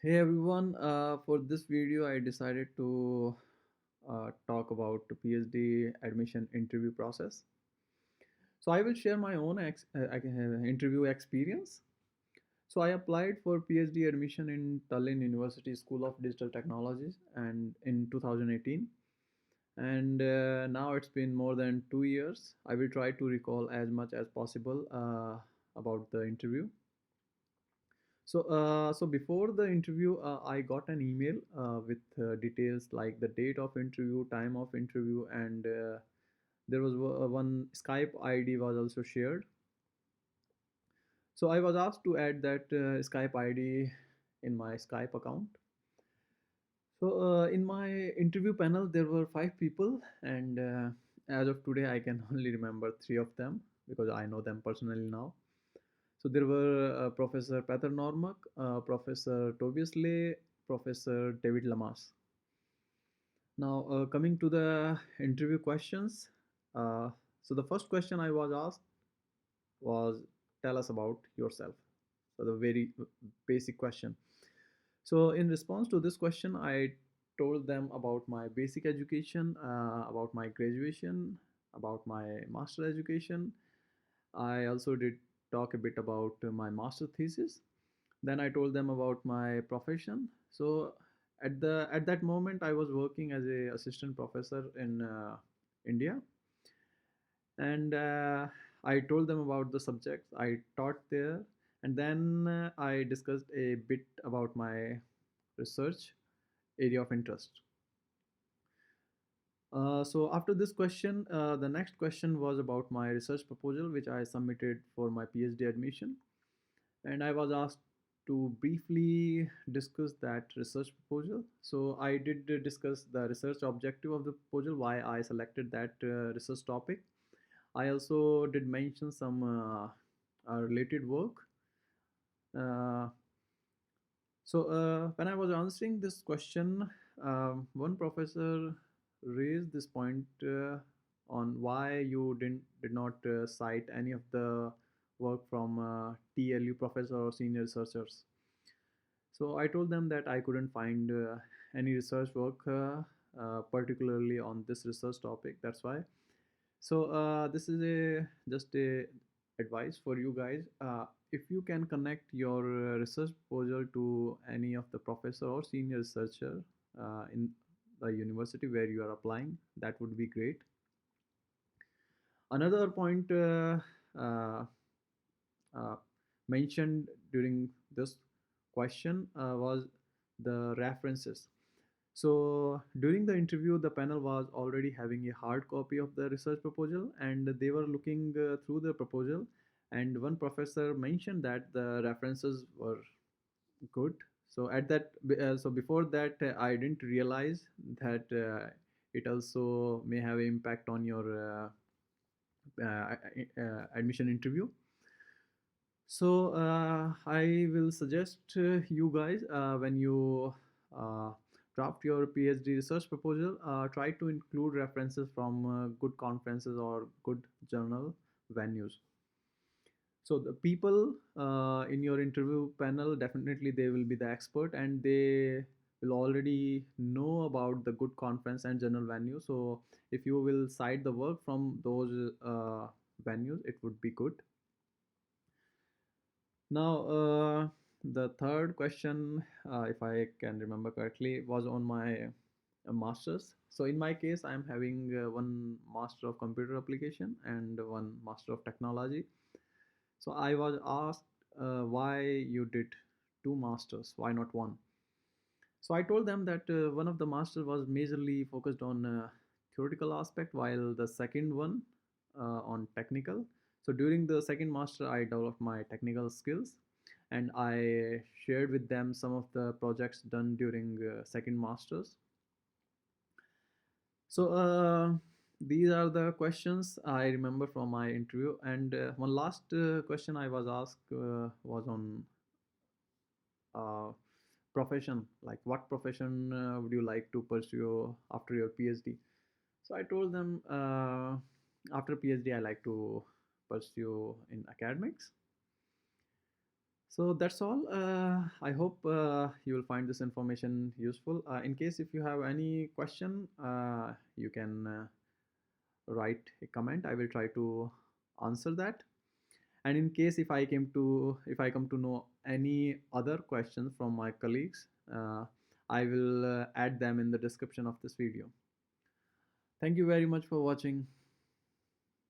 Hey everyone, for this video I decided to talk about the PhD admission interview process. So I will share my own interview experience. So I applied for PhD admission in Tallinn University School of Digital Technologies and in 2018, and now it's been more than 2 years. I will try to recall as much as possible about the interview. So before the interview, I got an email with details like the date of interview, time of interview, and there was one Skype ID was also shared. So I was asked to add that Skype ID in my Skype account. So in my interview panel, there were 5 people, and as of today, I can only remember 3 of them because I know them personally now. So there were Professor Peter Normak, Professor Tobias Lay, Professor David Lamas. Now, coming to the interview questions. Uh, so the first question I was asked was, tell us about yourself. So the very basic question. So in response to this question, I told them about my basic education, about my graduation, about my master education. I also did talk a bit about my master thesis. Then I told them about my profession. So at that moment, I was working as a assistant professor in India, and I told them about the subjects I taught there, and then I discussed a bit about my research area of interest. So after this question, the next question was about my research proposal, which I submitted for my PhD admission. And I was asked to briefly discuss that research proposal. So I did discuss the research objective of the proposal, why I selected that research topic. I also did mention some related work. Uh, so when I was answering this question, one professor raised this point on why you did not cite any of the work from TLU professor or senior researchers. So I told them that I couldn't find any research work, particularly on this research topic. That's why. So this is a just a advice for you guys. If you can connect your research proposal to any of the professor or senior researcher in the university where you are applying, that would be great. Another point uh, uh, mentioned during this question was the references. So during the interview, the panel was already having a hard copy of the research proposal, and they were looking through the proposal. And one professor mentioned that the references were good. So at that, so before that, I didn't realize that it also may have an impact on your admission interview. So I will suggest you guys when you draft your PhD research proposal, try to include references from good conferences or good journal venues. So the people in your interview panel, definitely they will be the expert, and they will already know about the good conference and journal venue. So if you will cite the work from those venues, it would be good. Now, the third question, if I can remember correctly, was on my master's. So in my case, I'm having one master of computer application and one master of technology. So I was asked why you did two masters, why not one? So I told them that one of the masters was majorly focused on theoretical aspect, while the second one on technical. So during the second master, I developed my technical skills, and I shared with them some of the projects done during second masters. So these are the questions I remember from my interview. And one last question I was asked was on uh, profession, like what profession would you like to pursue after your PhD? So I told them after PhD I like to pursue in academics. So that's all. I hope you will find this information useful. In case if you have any question, you can write a comment. I will try to answer that. And in case if I come to know any other questions from my colleagues, I will add them in the description of this video. Thank you very much for watching.